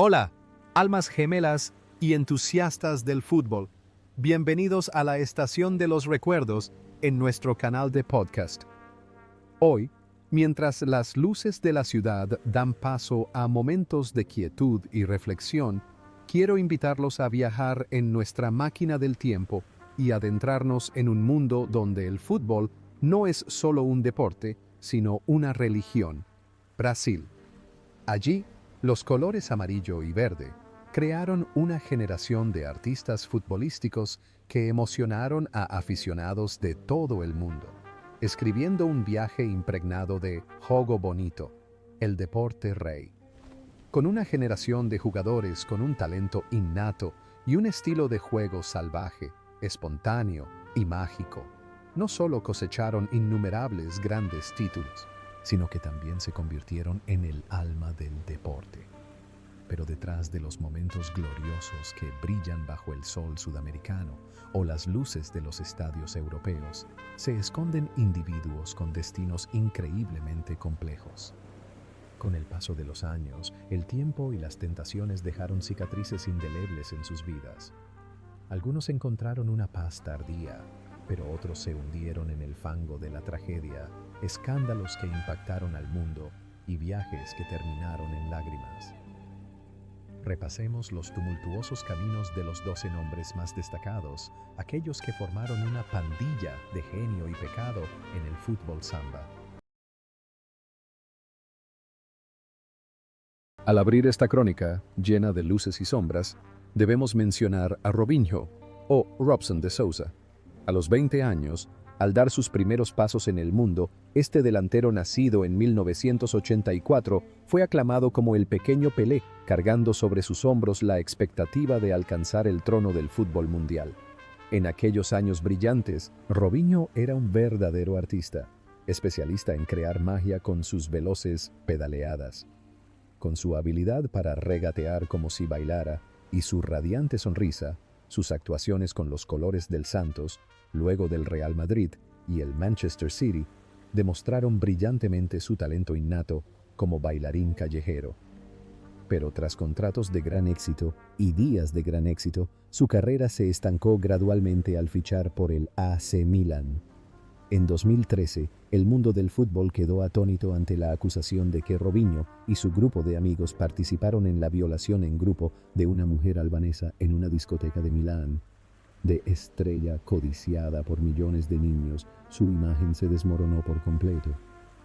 Hola, almas gemelas y entusiastas del fútbol. Bienvenidos a la Estación de los Recuerdos en nuestro canal de podcast. Hoy, mientras las luces de la ciudad dan paso a momentos de quietud y reflexión, quiero invitarlos a viajar en nuestra máquina del tiempo y adentrarnos en un mundo donde el fútbol no es solo un deporte, sino una religión: Brasil. Allí, los colores amarillo y verde crearon una generación de artistas futbolísticos que emocionaron a aficionados de todo el mundo, escribiendo un viaje impregnado de jogo bonito, el deporte rey. Con una generación de jugadores con un talento innato y un estilo de juego salvaje, espontáneo y mágico, no solo cosecharon innumerables grandes títulos, sino que también se convirtieron en el alma del deporte. Pero detrás de los momentos gloriosos que brillan bajo el sol sudamericano o las luces de los estadios europeos, se esconden individuos con destinos increíblemente complejos. Con el paso de los años, el tiempo y las tentaciones dejaron cicatrices indelebles en sus vidas. Algunos encontraron una paz tardía, pero otros se hundieron en el fango de la tragedia, escándalos que impactaron al mundo y viajes que terminaron en lágrimas. Repasemos los tumultuosos caminos de los 12 nombres más destacados, aquellos que formaron una pandilla de genio y pecado en el fútbol samba. Al abrir esta crónica, llena de luces y sombras, debemos mencionar a Robinho, o Robson de Souza. A los 20 años, al dar sus primeros pasos en el mundo, este delantero nacido en 1984 fue aclamado como el pequeño Pelé, cargando sobre sus hombros la expectativa de alcanzar el trono del fútbol mundial. En aquellos años brillantes, Robinho era un verdadero artista, especialista en crear magia con sus veloces pedaleadas. Con su habilidad para regatear como si bailara y su radiante sonrisa, sus actuaciones con los colores del Santos, luego del Real Madrid y el Manchester City, demostraron brillantemente su talento innato como bailarín callejero. Pero tras contratos de gran éxito y días de gran éxito, su carrera se estancó gradualmente al fichar por el AC Milan. En 2013, el mundo del fútbol quedó atónito ante la acusación de que Robinho y su grupo de amigos participaron en la violación en grupo de una mujer albanesa en una discoteca de Milán. De estrella codiciada por millones de niños, su imagen se desmoronó por completo.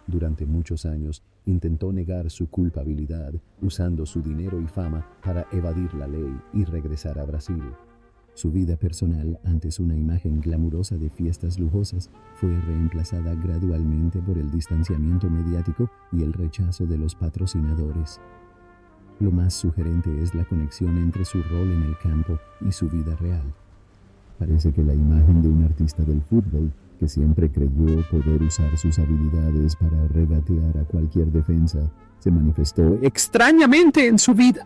Durante muchos años, intentó negar su culpabilidad, usando su dinero y fama para evadir la ley y regresar a Brasil. Su vida personal, antes una imagen glamurosa de fiestas lujosas, fue reemplazada gradualmente por el distanciamiento mediático y el rechazo de los patrocinadores. Lo más sugerente es la conexión entre su rol en el campo y su vida real. Parece que la imagen de un artista del fútbol, que siempre creyó poder usar sus habilidades para regatear a cualquier defensa, se manifestó extrañamente en su vida.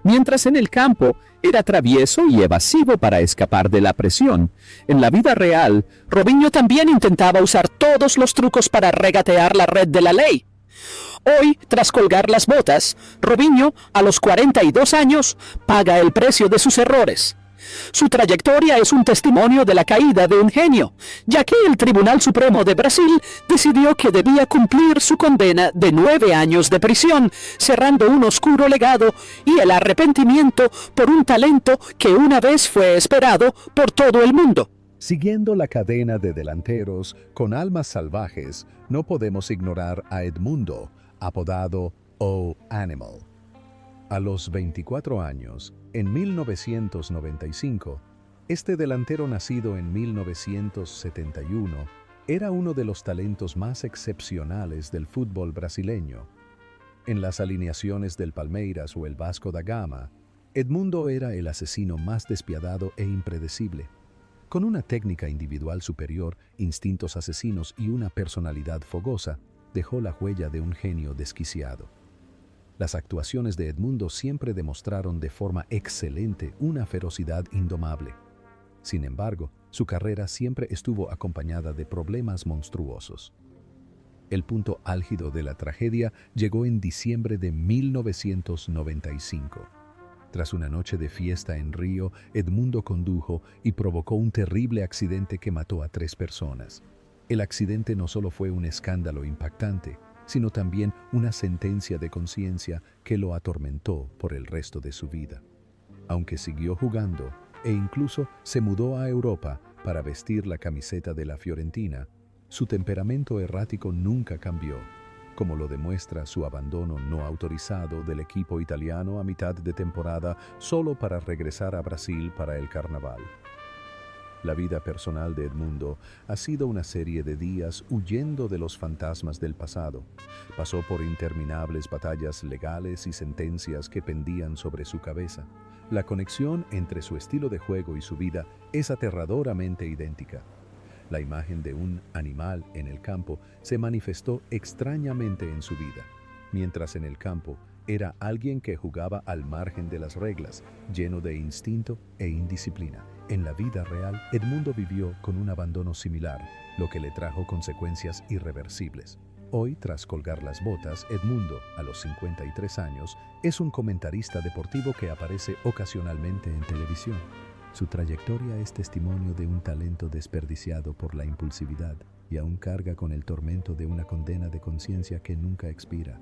Mientras en el campo era travieso y evasivo para escapar de la presión, en la vida real, Robinho también intentaba usar todos los trucos para regatear la red de la ley. Hoy, tras colgar las botas, Robinho, a los 42 años, paga el precio de sus errores. Su trayectoria es un testimonio de la caída de un genio, ya que el Tribunal Supremo de Brasil decidió que debía cumplir su condena de 9 años de prisión, cerrando un oscuro legado y el arrepentimiento por un talento que una vez fue esperado por todo el mundo. Siguiendo la cadena de delanteros con almas salvajes, no podemos ignorar a Edmundo, apodado O Animal. A los 24 años, en 1995, este delantero nacido en 1971 era uno de los talentos más excepcionales del fútbol brasileño. En las alineaciones del Palmeiras o el Vasco da Gama, Edmundo era el asesino más despiadado e impredecible. Con una técnica individual superior, instintos asesinos y una personalidad fogosa, dejó la huella de un genio desquiciado. Las actuaciones de Edmundo siempre demostraron de forma excelente una ferocidad indomable. Sin embargo, su carrera siempre estuvo acompañada de problemas monstruosos. El punto álgido de la tragedia llegó en diciembre de 1995. Tras una noche de fiesta en Río, Edmundo condujo y provocó un terrible accidente que mató a 3 personas. El accidente no solo fue un escándalo impactante, sino también una sentencia de conciencia que lo atormentó por el resto de su vida. Aunque siguió jugando e incluso se mudó a Europa para vestir la camiseta de la Fiorentina, su temperamento errático nunca cambió, como lo demuestra su abandono no autorizado del equipo italiano a mitad de temporada solo para regresar a Brasil para el carnaval. La vida personal de Edmundo ha sido una serie de días huyendo de los fantasmas del pasado. Pasó por interminables batallas legales y sentencias que pendían sobre su cabeza. La conexión entre su estilo de juego y su vida es aterradoramente idéntica. La imagen de un animal en el campo se manifestó extrañamente en su vida, mientras en el campo era alguien que jugaba al margen de las reglas, lleno de instinto e indisciplina. En la vida real, Edmundo vivió con un abandono similar, lo que le trajo consecuencias irreversibles. Hoy, tras colgar las botas, Edmundo, a los 53 años, es un comentarista deportivo que aparece ocasionalmente en televisión. Su trayectoria es testimonio de un talento desperdiciado por la impulsividad y aún carga con el tormento de una condena de conciencia que nunca expira.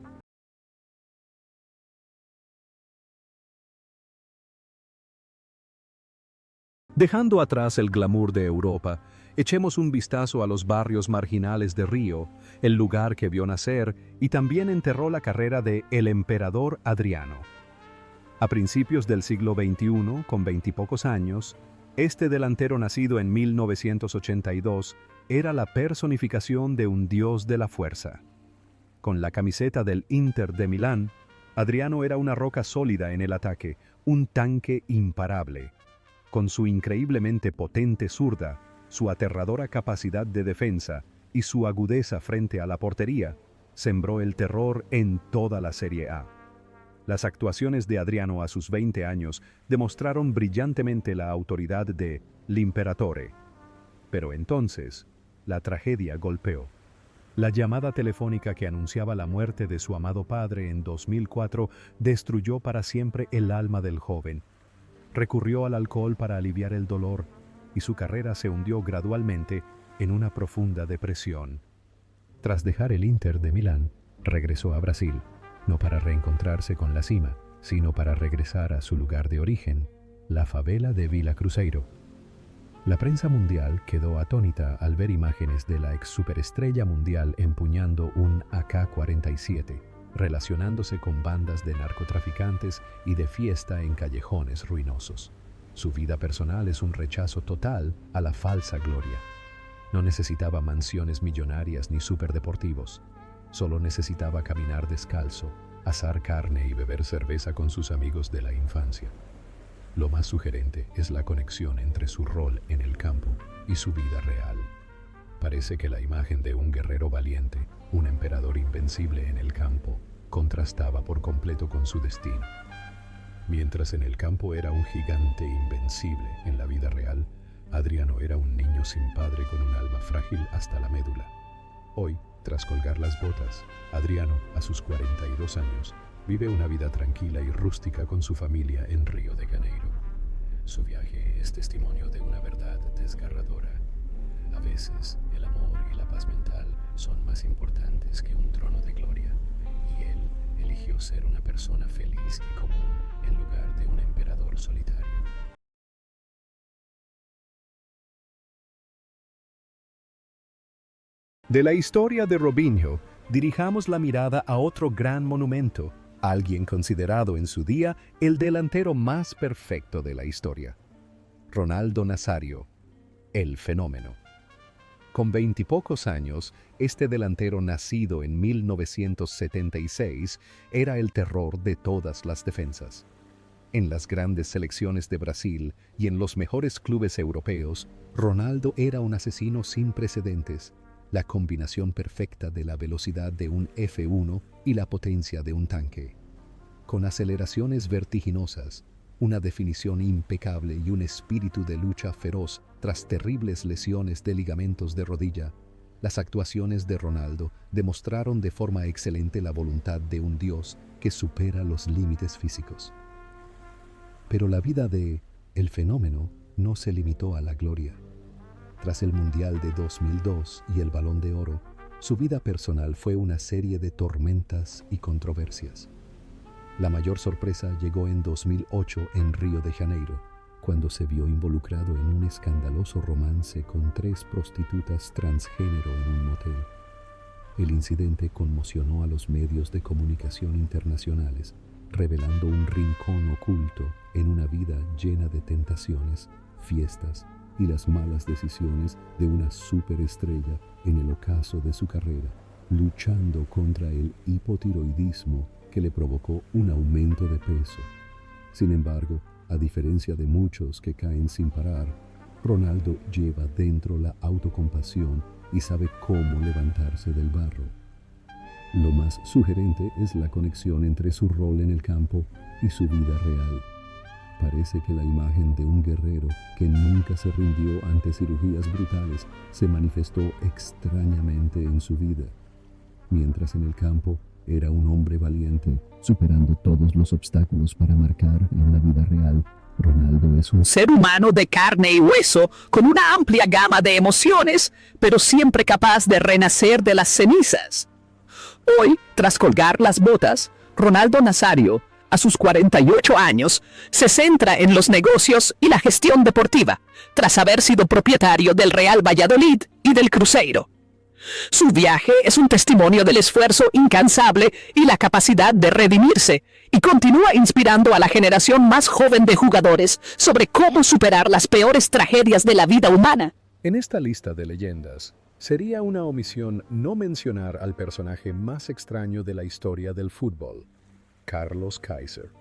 Dejando atrás el glamour de Europa, echemos un vistazo a los barrios marginales de Río, el lugar que vio nacer y también enterró la carrera de el emperador Adriano. A principios del siglo XXI, con 20 y pocos años, este delantero nacido en 1982 era la personificación de un dios de la fuerza. Con la camiseta del Inter de Milán, Adriano era una roca sólida en el ataque, un tanque imparable. Con su increíblemente potente zurda, su aterradora capacidad de defensa y su agudeza frente a la portería, sembró el terror en toda la Serie A. Las actuaciones de Adriano a sus 20 años demostraron brillantemente la autoridad de l'Imperatore. Pero entonces, la tragedia golpeó. La llamada telefónica que anunciaba la muerte de su amado padre en 2004 destruyó para siempre el alma del joven. Recurrió al alcohol para aliviar el dolor y su carrera se hundió gradualmente en una profunda depresión. Tras dejar el Inter de Milán, regresó a Brasil, no para reencontrarse con la cima, sino para regresar a su lugar de origen, la favela de Vila Cruzeiro. La prensa mundial quedó atónita al ver imágenes de la ex superestrella mundial empuñando un AK-47, relacionándose con bandas de narcotraficantes y de fiesta en callejones ruinosos. Su vida personal es un rechazo total a la falsa gloria. No necesitaba mansiones millonarias ni superdeportivos. Solo necesitaba caminar descalzo, asar carne y beber cerveza con sus amigos de la infancia. Lo más sugerente es la conexión entre su rol en el campo y su vida real. Parece que la imagen de un guerrero valiente, un emperador invencible en el campo, contrastaba por completo con su destino. Mientras en el campo era un gigante invencible, en la vida real, Adriano era un niño sin padre con un alma frágil hasta la médula. Hoy, tras colgar las botas, Adriano, a sus 42 años, vive una vida tranquila y rústica con su familia en Río de Janeiro. Su viaje es testimonio de una verdad desgarradora. A veces, el amor y la paz mental son más importantes que un trono de gloria, y él eligió ser una persona feliz y común en lugar de un emperador solitario. De la historia de Robinho, dirijamos la mirada a otro gran monumento, alguien considerado en su día el delantero más perfecto de la historia. Ronaldo Nazario, el fenómeno. Con 20 y pocos años, este delantero nacido en 1976 era el terror de todas las defensas. En las grandes selecciones de Brasil y en los mejores clubes europeos, Ronaldo era un asesino sin precedentes, la combinación perfecta de la velocidad de un F1 y la potencia de un tanque. Con aceleraciones vertiginosas, una definición impecable y un espíritu de lucha feroz tras terribles lesiones de ligamentos de rodilla, Las actuaciones de Ronaldo demostraron de forma excelente la voluntad de un Dios que supera los límites físicos. Pero la vida de el fenómeno no se limitó a la gloria. Tras el Mundial de 2002 y el Balón de Oro, su vida personal fue una serie de tormentas y controversias. La mayor sorpresa llegó en 2008 en Río de Janeiro, cuando se vio involucrado en un escandaloso romance con 3 prostitutas transgénero en un motel. El incidente conmocionó a los medios de comunicación internacionales, revelando un rincón oculto en una vida llena de tentaciones, fiestas y las malas decisiones de una superestrella en el ocaso de su carrera, luchando contra el hipotiroidismo que le provocó un aumento de peso. Sin embargo, a diferencia de muchos que caen sin parar, Ronaldo lleva dentro la autocompasión y sabe cómo levantarse del barro. Lo más sugerente es la conexión entre su rol en el campo y su vida real. Parece que la imagen de un guerrero que nunca se rindió ante cirugías brutales se manifestó extrañamente en su vida. Mientras en el campo era un hombre valiente, superando todos los obstáculos para marcar en la vida real, Ronaldo es un ser humano de carne y hueso, con una amplia gama de emociones, pero siempre capaz de renacer de las cenizas. Hoy, tras colgar las botas, Ronaldo Nazario, a sus 48 años, se centra en los negocios y la gestión deportiva, tras haber sido propietario del Real Valladolid y del Cruzeiro. Su viaje es un testimonio del esfuerzo incansable y la capacidad de redimirse, y continúa inspirando a la generación más joven de jugadores sobre cómo superar las peores tragedias de la vida humana. En esta lista de leyendas, sería una omisión no mencionar al personaje más extraño de la historia del fútbol, Carlos Kaiser.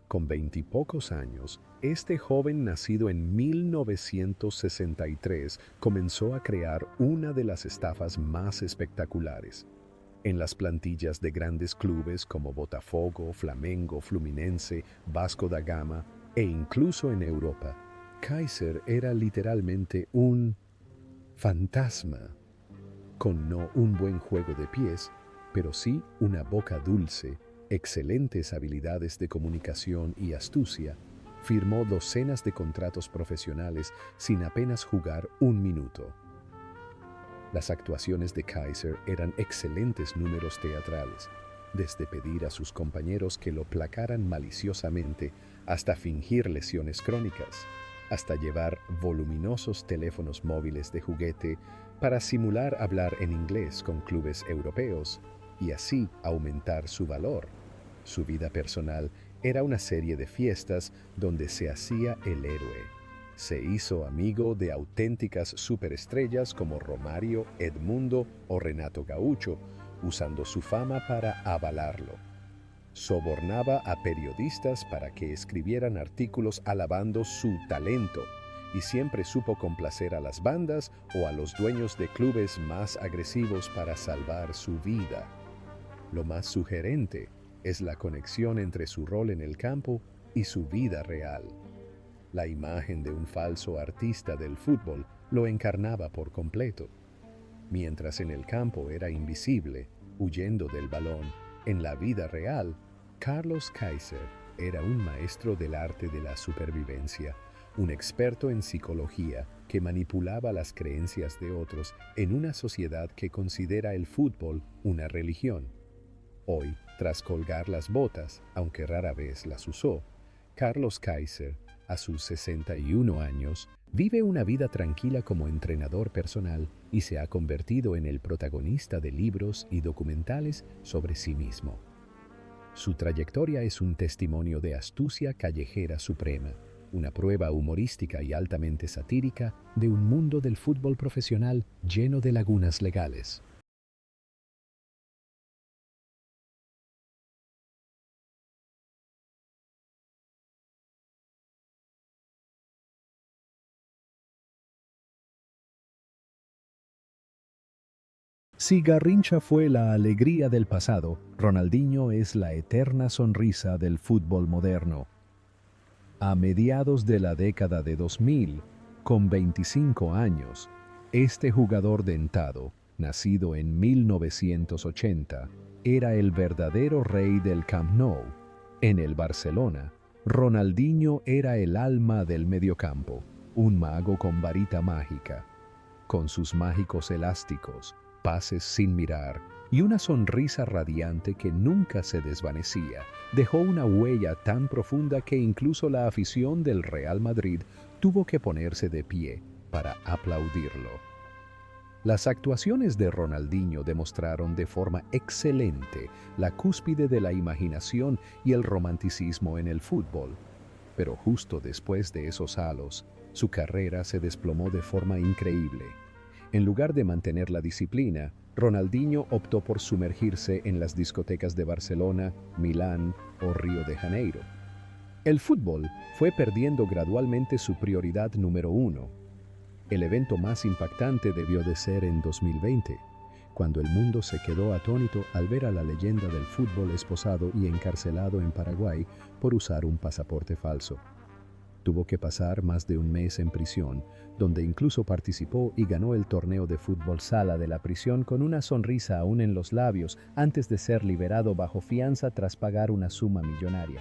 Con 20 y pocos años, este joven nacido en 1963 comenzó a crear una de las estafas más espectaculares. En las plantillas de grandes clubes como Botafogo, Flamengo, Fluminense, Vasco da Gama e incluso en Europa, Kaiser era literalmente un fantasma, con no un buen juego de pies, pero sí una boca dulce, excelentes habilidades de comunicación y astucia. Firmó docenas de contratos profesionales sin apenas jugar un minuto. Las actuaciones de Kaiser eran excelentes números teatrales, desde pedir a sus compañeros que lo placaran maliciosamente hasta fingir lesiones crónicas, hasta llevar voluminosos teléfonos móviles de juguete para simular hablar en inglés con clubes europeos y así aumentar su valor. Su vida personal era una serie de fiestas donde se hacía el héroe. Se hizo amigo de auténticas superestrellas como Romario, Edmundo o Renato Gaúcho, usando su fama para avalarlo. Sobornaba a periodistas para que escribieran artículos alabando su talento y siempre supo complacer a las bandas o a los dueños de clubes más agresivos para salvar su vida. Lo más sugerente es la conexión entre su rol en el campo y su vida real. La imagen de un falso artista del fútbol lo encarnaba por completo. Mientras en el campo era invisible, huyendo del balón, en la vida real, Carlos Kaiser era un maestro del arte de la supervivencia, un experto en psicología que manipulaba las creencias de otros en una sociedad que considera el fútbol una religión. Hoy, tras colgar las botas, aunque rara vez las usó, Carlos Kaiser, a sus 61 años, vive una vida tranquila como entrenador personal y se ha convertido en el protagonista de libros y documentales sobre sí mismo. Su trayectoria es un testimonio de astucia callejera suprema, una prueba humorística y altamente satírica de un mundo del fútbol profesional lleno de lagunas legales. Si Garrincha fue la alegría del pasado, Ronaldinho es la eterna sonrisa del fútbol moderno. A mediados de la década de 2000, con 25 años, este jugador dentado nacido en 1980, era el verdadero rey del Camp Nou. En el Barcelona, Ronaldinho era el alma del mediocampo, un mago con varita mágica. Con sus mágicos elásticos, pases sin mirar y una sonrisa radiante que nunca se desvanecía, dejó una huella tan profunda que incluso la afición del Real Madrid tuvo que ponerse de pie para aplaudirlo. Las actuaciones de Ronaldinho demostraron de forma excelente la cúspide de la imaginación y el romanticismo en el fútbol. Pero justo después de esos halos, su carrera se desplomó de forma increíble. En lugar de mantener la disciplina, Ronaldinho optó por sumergirse en las discotecas de Barcelona, Milán o Río de Janeiro. El fútbol fue perdiendo gradualmente su prioridad número uno. El evento más impactante debió de ser en 2020, cuando el mundo se quedó atónito al ver a la leyenda del fútbol esposado y encarcelado en Paraguay por usar un pasaporte falso. Tuvo que pasar más de un mes en prisión, donde incluso participó y ganó el torneo de fútbol sala de la prisión con una sonrisa aún en los labios antes de ser liberado bajo fianza tras pagar una suma millonaria.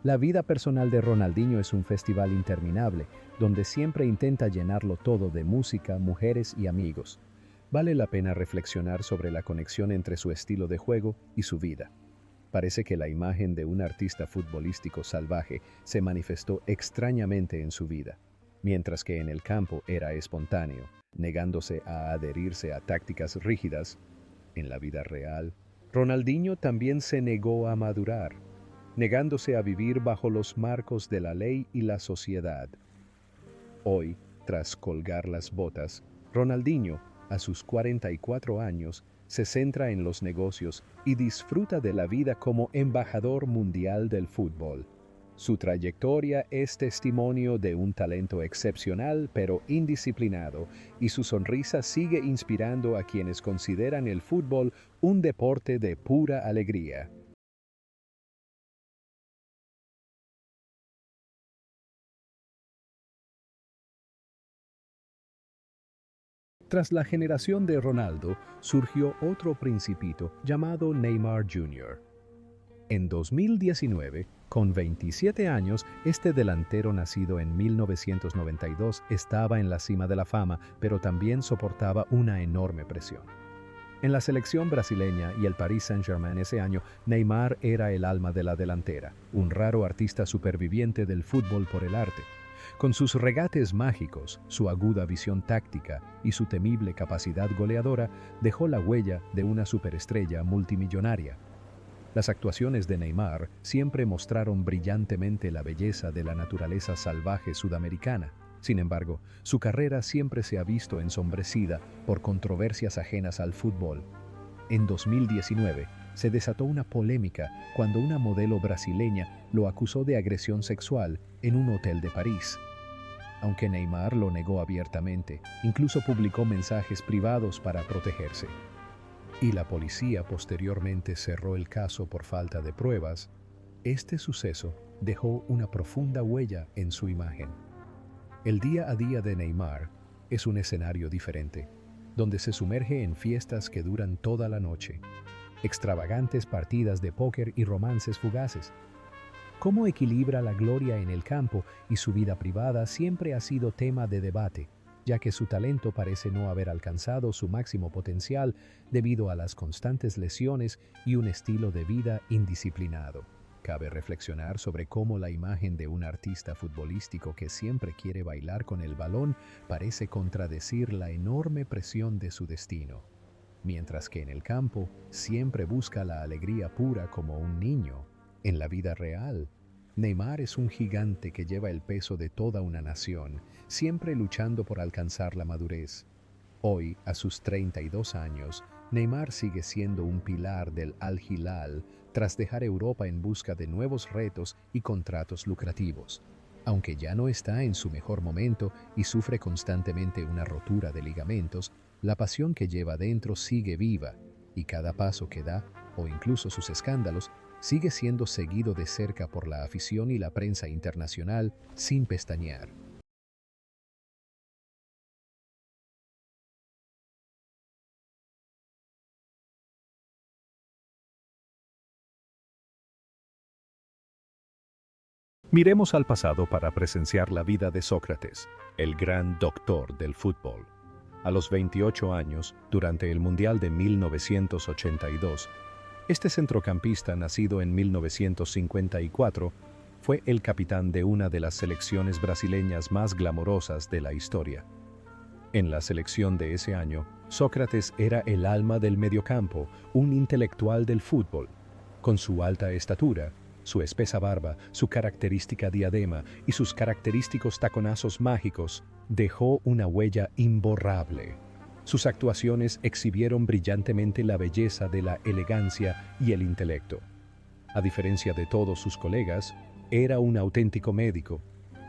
La vida personal de Ronaldinho es un festival interminable, donde siempre intenta llenarlo todo de música, mujeres y amigos. Vale la pena reflexionar sobre la conexión entre su estilo de juego y su vida. Parece que la imagen de un artista futbolístico salvaje se manifestó extrañamente en su vida, mientras que en el campo era espontáneo, negándose a adherirse a tácticas rígidas. En la vida real, Ronaldinho también se negó a madurar, negándose a vivir bajo los marcos de la ley y la sociedad. Hoy, tras colgar las botas, Ronaldinho, a sus 44 años, se centra en los negocios y disfruta de la vida como embajador mundial del fútbol. Su trayectoria es testimonio de un talento excepcional pero indisciplinado, y su sonrisa sigue inspirando a quienes consideran el fútbol un deporte de pura alegría. Tras la generación de Ronaldo, surgió otro principito llamado Neymar Jr. En 2019, con 27 años, este delantero nacido en 1992 estaba en la cima de la fama, pero también soportaba una enorme presión. En la selección brasileña y el Paris Saint-Germain ese año, Neymar era el alma de la delantera, un raro artista superviviente del fútbol por el arte. Con sus regates mágicos, su aguda visión táctica y su temible capacidad goleadora, dejó la huella de una superestrella multimillonaria. Las actuaciones de Neymar siempre mostraron brillantemente la belleza de la naturaleza salvaje sudamericana. Sin embargo, su carrera siempre se ha visto ensombrecida por controversias ajenas al fútbol. En 2019, se desató una polémica cuando una modelo brasileña lo acusó de agresión sexual en un hotel de París. Aunque Neymar lo negó abiertamente, incluso publicó mensajes privados para protegerse. Y la policía posteriormente cerró el caso por falta de pruebas. Este suceso dejó una profunda huella en su imagen. El día a día de Neymar es un escenario diferente, donde se sumerge en fiestas que duran toda la noche, extravagantes partidas de póker y romances fugaces. Cómo equilibra la gloria en el campo y su vida privada siempre ha sido tema de debate, ya que su talento parece no haber alcanzado su máximo potencial debido a las constantes lesiones y un estilo de vida indisciplinado. Cabe reflexionar sobre cómo la imagen de un artista futbolístico que siempre quiere bailar con el balón parece contradecir la enorme presión de su destino, mientras que en el campo siempre busca la alegría pura como un niño. En la vida real, Neymar es un gigante que lleva el peso de toda una nación, siempre luchando por alcanzar la madurez. Hoy, a sus 32 años, Neymar sigue siendo un pilar del Al Hilal tras dejar Europa en busca de nuevos retos y contratos lucrativos. Aunque ya no está en su mejor momento y sufre constantemente una rotura de ligamentos, la pasión que lleva dentro sigue viva, y cada paso que da, o incluso sus escándalos, sigue siendo seguido de cerca por la afición y la prensa internacional sin pestañear. Miremos al pasado para presenciar la vida de Sócrates, el gran doctor del fútbol. A los 28 años, durante el Mundial de 1982, este centrocampista, nacido en 1954, fue el capitán de una de las selecciones brasileñas más glamorosas de la historia. En la selección de ese año, Sócrates era el alma del mediocampo, un intelectual del fútbol. Con su alta estatura, su espesa barba, su característica diadema y sus característicos taconazos mágicos, dejó una huella imborrable. Sus actuaciones exhibieron brillantemente la belleza de la elegancia y el intelecto. A diferencia de todos sus colegas, era un auténtico médico.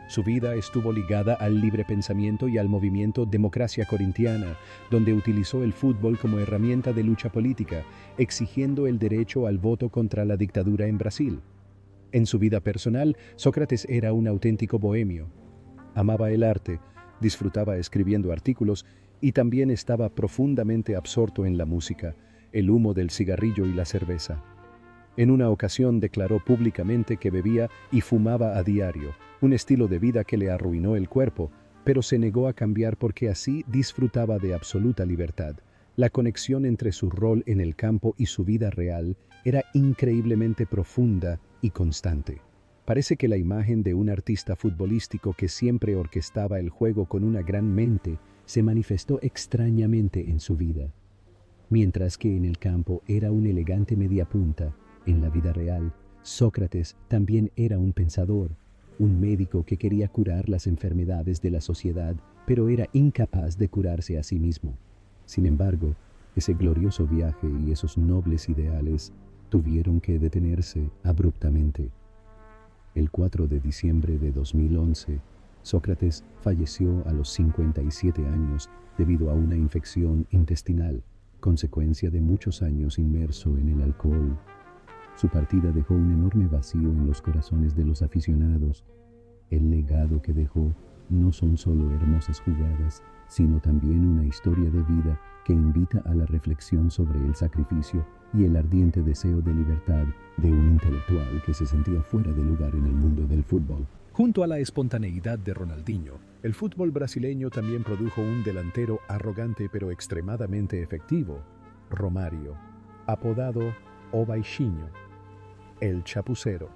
Su vida estuvo ligada al libre pensamiento y al movimiento Democracia Corintiana, donde utilizó el fútbol como herramienta de lucha política, exigiendo el derecho al voto contra la dictadura en Brasil. En su vida personal, Sócrates era un auténtico bohemio. Amaba el arte, disfrutaba escribiendo artículos y también estaba profundamente absorto en la música, el humo del cigarrillo y la cerveza. En una ocasión declaró públicamente que bebía y fumaba a diario, un estilo de vida que le arruinó el cuerpo, pero se negó a cambiar porque así disfrutaba de absoluta libertad. La conexión entre su rol en el campo y su vida real era increíblemente profunda y constante. Parece que la imagen de un artista futbolístico que siempre orquestaba el juego con una gran mente se manifestó extrañamente en su vida. Mientras que en el campo era un elegante mediapunta, en la vida real, Sócrates también era un pensador, un médico que quería curar las enfermedades de la sociedad, pero era incapaz de curarse a sí mismo. Sin embargo, ese glorioso viaje y esos nobles ideales tuvieron que detenerse abruptamente. El 4 de diciembre de 2011, Sócrates falleció a los 57 años debido a una infección intestinal, consecuencia de muchos años inmerso en el alcohol. Su partida dejó un enorme vacío en los corazones de los aficionados. El legado que dejó no son solo hermosas jugadas, sino también una historia de vida que invita a la reflexión sobre el sacrificio y el ardiente deseo de libertad de un intelectual que se sentía fuera de lugar en el mundo del fútbol. Junto a la espontaneidad de Ronaldinho, el fútbol brasileño también produjo un delantero arrogante pero extremadamente efectivo, Romário, apodado O Baixinho, el Chapucero.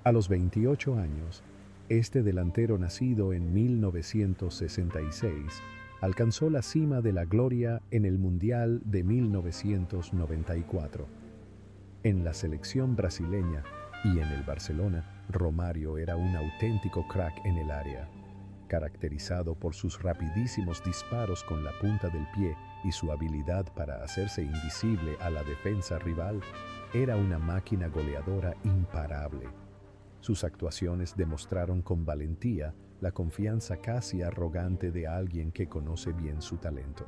A los 28 años, este delantero nacido en 1966 alcanzó la cima de la gloria en el Mundial de 1994. En la selección brasileña y en el Barcelona, Romário era un auténtico crack en el área. Caracterizado por sus rapidísimos disparos con la punta del pie y su habilidad para hacerse invisible a la defensa rival, era una máquina goleadora imparable. Sus actuaciones demostraron con valentía la confianza casi arrogante de alguien que conoce bien su talento.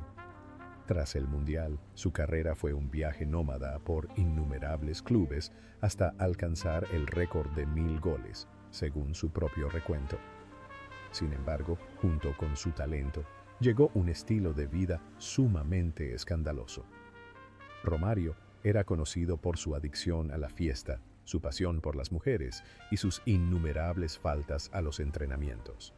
Tras el Mundial, su carrera fue un viaje nómada por innumerables clubes hasta alcanzar el récord de 1000 goles, según su propio recuento. Sin embargo, junto con su talento, llegó un estilo de vida sumamente escandaloso. Romário era conocido por su adicción a la fiesta, su pasión por las mujeres y sus innumerables faltas a los entrenamientos.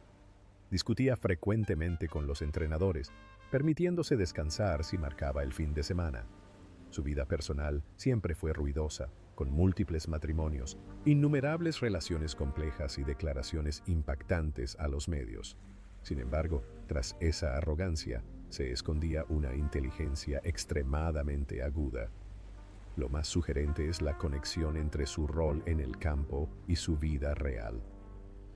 Discutía frecuentemente con los entrenadores, permitiéndose descansar si marcaba el fin de semana. Su vida personal siempre fue ruidosa, con múltiples matrimonios, innumerables relaciones complejas y declaraciones impactantes a los medios. Sin embargo, tras esa arrogancia, se escondía una inteligencia extremadamente aguda. Lo más sugerente es la conexión entre su rol en el campo y su vida real.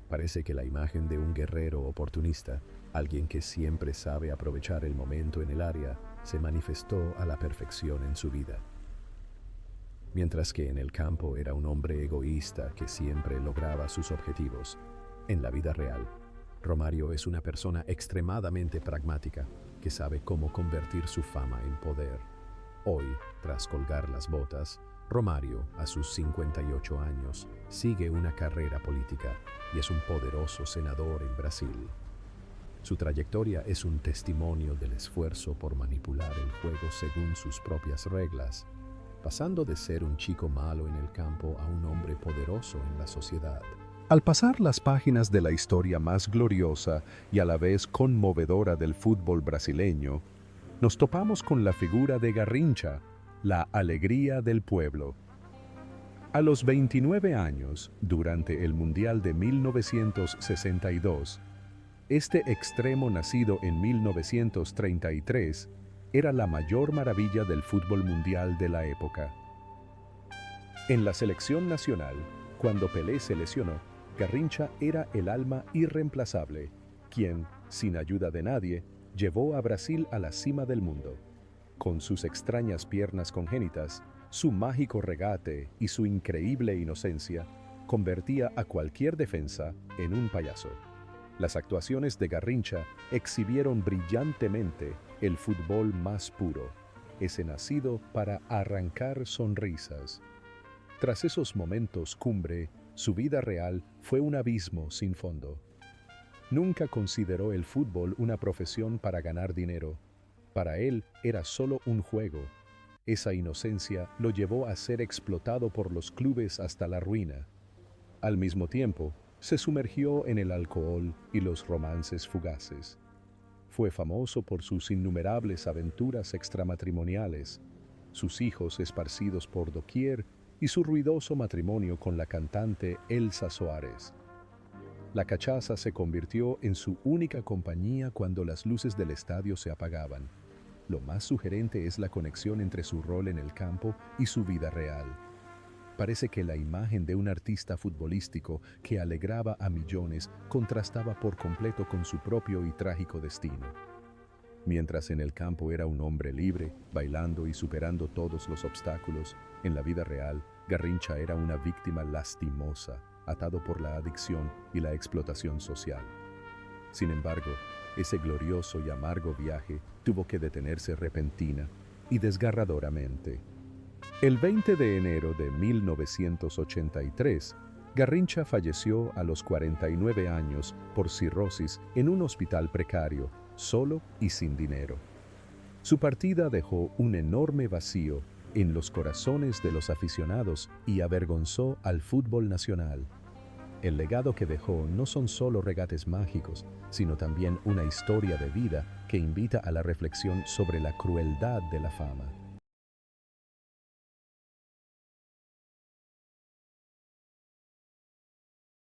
Parece que la imagen de un guerrero oportunista, alguien que siempre sabe aprovechar el momento en el área, se manifestó a la perfección en su vida. Mientras que en el campo era un hombre egoísta que siempre lograba sus objetivos, en la vida real, Romário es una persona extremadamente pragmática que sabe cómo convertir su fama en poder. Hoy, tras colgar las botas, Romário, a sus 58 años, sigue una carrera política y es un poderoso senador en Brasil. Su trayectoria es un testimonio del esfuerzo por manipular el juego según sus propias reglas, pasando de ser un chico malo en el campo a un hombre poderoso en la sociedad. Al pasar las páginas de la historia más gloriosa y a la vez conmovedora del fútbol brasileño, nos topamos con la figura de Garrincha, la alegría del pueblo. A los 29 años, durante el Mundial de 1962, este extremo nacido en 1933 era la mayor maravilla del fútbol mundial de la época. En la selección nacional, cuando Pelé se lesionó, Garrincha era el alma irreemplazable, quien, sin ayuda de nadie, llevó a Brasil a la cima del mundo. Con sus extrañas piernas congénitas, su mágico regate y su increíble inocencia, convertía a cualquier defensa en un payaso. Las actuaciones de Garrincha exhibieron brillantemente el fútbol más puro, ese nacido para arrancar sonrisas. Tras esos momentos cumbre, su vida real fue un abismo sin fondo. Nunca consideró el fútbol una profesión para ganar dinero. Para él era solo un juego. Esa inocencia lo llevó a ser explotado por los clubes hasta la ruina. Al mismo tiempo, se sumergió en el alcohol y los romances fugaces. Fue famoso por sus innumerables aventuras extramatrimoniales, sus hijos esparcidos por doquier y su ruidoso matrimonio con la cantante Elsa Soares. La cachaza se convirtió en su única compañía cuando las luces del estadio se apagaban. Lo más sugerente es la conexión entre su rol en el campo y su vida real. Parece que la imagen de un artista futbolístico que alegraba a millones contrastaba por completo con su propio y trágico destino. Mientras en el campo era un hombre libre, bailando y superando todos los obstáculos, en la vida real, Garrincha era una víctima lastimosa, atado por la adicción y la explotación social. Sin embargo, ese glorioso y amargo viaje tuvo que detenerse repentina y desgarradoramente. El 20 de enero de 1983, Garrincha falleció a los 49 años por cirrosis en un hospital precario, solo y sin dinero. Su partida dejó un enorme vacío en los corazones de los aficionados y avergonzó al fútbol nacional. El legado que dejó no son solo regates mágicos, sino también una historia de vida que invita a la reflexión sobre la crueldad de la fama.